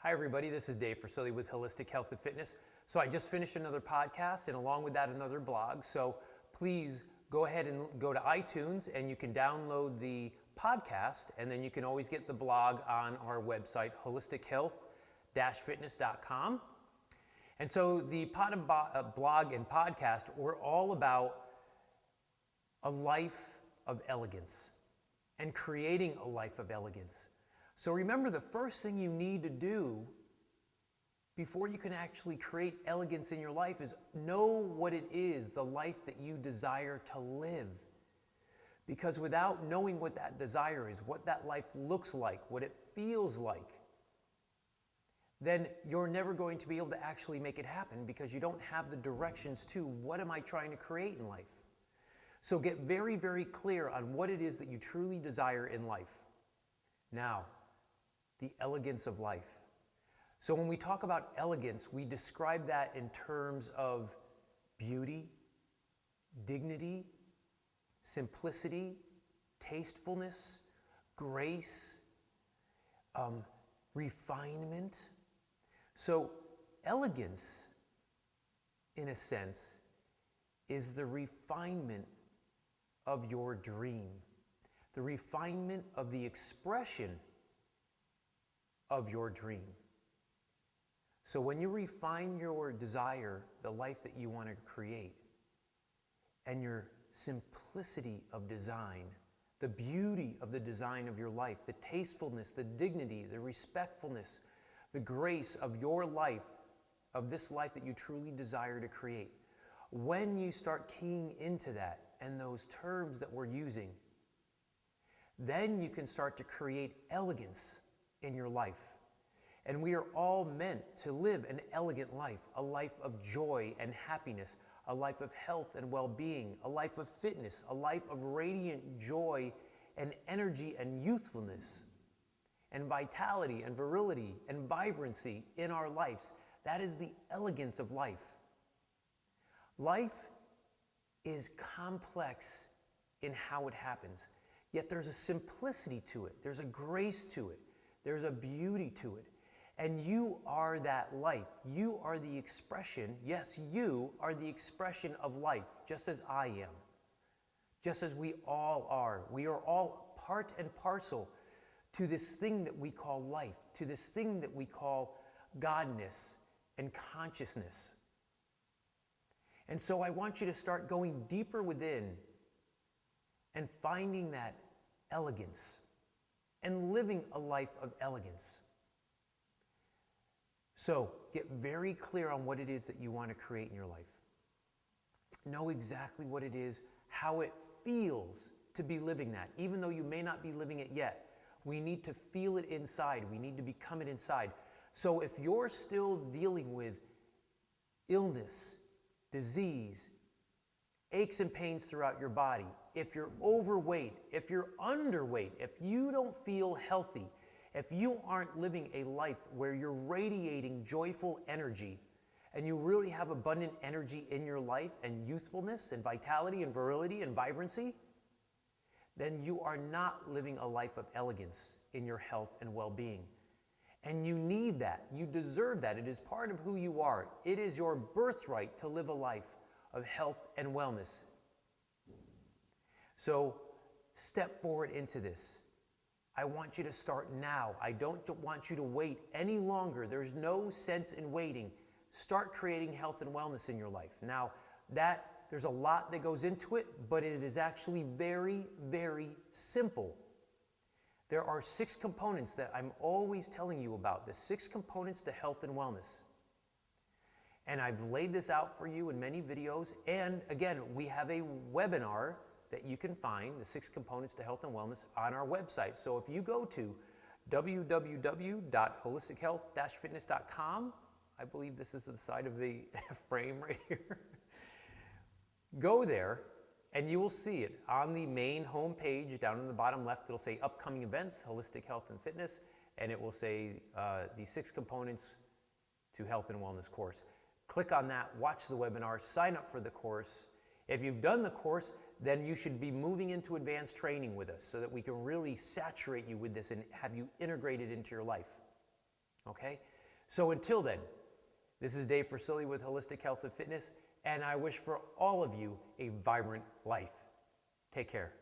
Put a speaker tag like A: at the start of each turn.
A: Hi everybody, this is E Fresilli with Holistic Health and Fitness. So I just finished another podcast and along with that another blog. So please go ahead and go to iTunes and you can download the podcast, and then you can always get the blog on our website, holistichealth-fitness.com. And so the blog and podcast were all about a life of elegance and creating a life of elegance. So remember, the first thing you need to do before you can actually create elegance in your life is know what it is, the life that you desire to live. Because without knowing what that desire is, what that life looks like, what it feels like, then you're never going to be able to actually make it happen because you don't have the directions to what am I trying to create in life. So get very, very clear on what it is that you truly desire in life. Now, the elegance of life. So when we talk about elegance, we describe that in terms of beauty, dignity, simplicity, tastefulness, grace, refinement. So elegance, in a sense, is the refinement of your dream, the refinement of the expression of your dream. So when you refine your desire, the life that you want to create, and your simplicity of design, the beauty of the design of your life, the tastefulness, the dignity, the respectfulness, the grace of your life, of this life that you truly desire to create. When you start keying into that and those terms that we're using, then you can start to create elegance in your life. And we are all meant to live an elegant life, a life of joy and happiness, a life of health and well-being, a life of fitness, a life of radiant joy and energy and youthfulness and vitality and virility and vibrancy in our lives. That is the elegance of life. Life is complex in how it happens, yet there's a simplicity to it, there's a grace to it, there's a beauty to it. And you are that life. You are the expression, yes, you are the expression of life, just as I am, just as we all are. We are all part and parcel to this thing that we call life, to this thing that we call godness and consciousness. And so I want you to start going deeper within and finding that elegance and living a life of elegance. So get very clear on what it is that you want to create in your life. Know exactly what it is, how it feels to be living that. Even though you may not be living it yet, we need to feel it inside. We need to become it inside. So if you're still dealing with illness, disease, aches and pains throughout your body, if you're overweight, if you're underweight, if you don't feel healthy, if you aren't living a life where you're radiating joyful energy and you really have abundant energy in your life and youthfulness and vitality and virility and vibrancy, then you are not living a life of elegance in your health and well-being. And you need that. You deserve that. It is part of who you are. It is your birthright to live a life of health and wellness. So step forward into this. I want you to start now. I don't want you to wait any longer. There's no sense in waiting. Start creating health and wellness in your life. Now, there's a lot that goes into it, but it is actually very, very simple. There are 6 components that I'm always telling you about, the 6 components to health and wellness. And I've laid this out for you in many videos. And again, we have a webinar that you can find, the 6 components to health and wellness, on our website. So if you go to www.holistichealth-fitness.com, I believe this is the side of the frame right here. Go there and you will see it on the main home page. Down in the bottom left, it'll say upcoming events, holistic health and fitness, and it will say the 6 components to health and wellness course. Click on that, watch the webinar, sign up for the course. If you've done the course, then you should be moving into advanced training with us so that we can really saturate you with this and have you integrated into your life. Okay? So until then, this is E Fresilli with Holistic Health and Fitness, and I wish for all of you a vibrant life. Take care.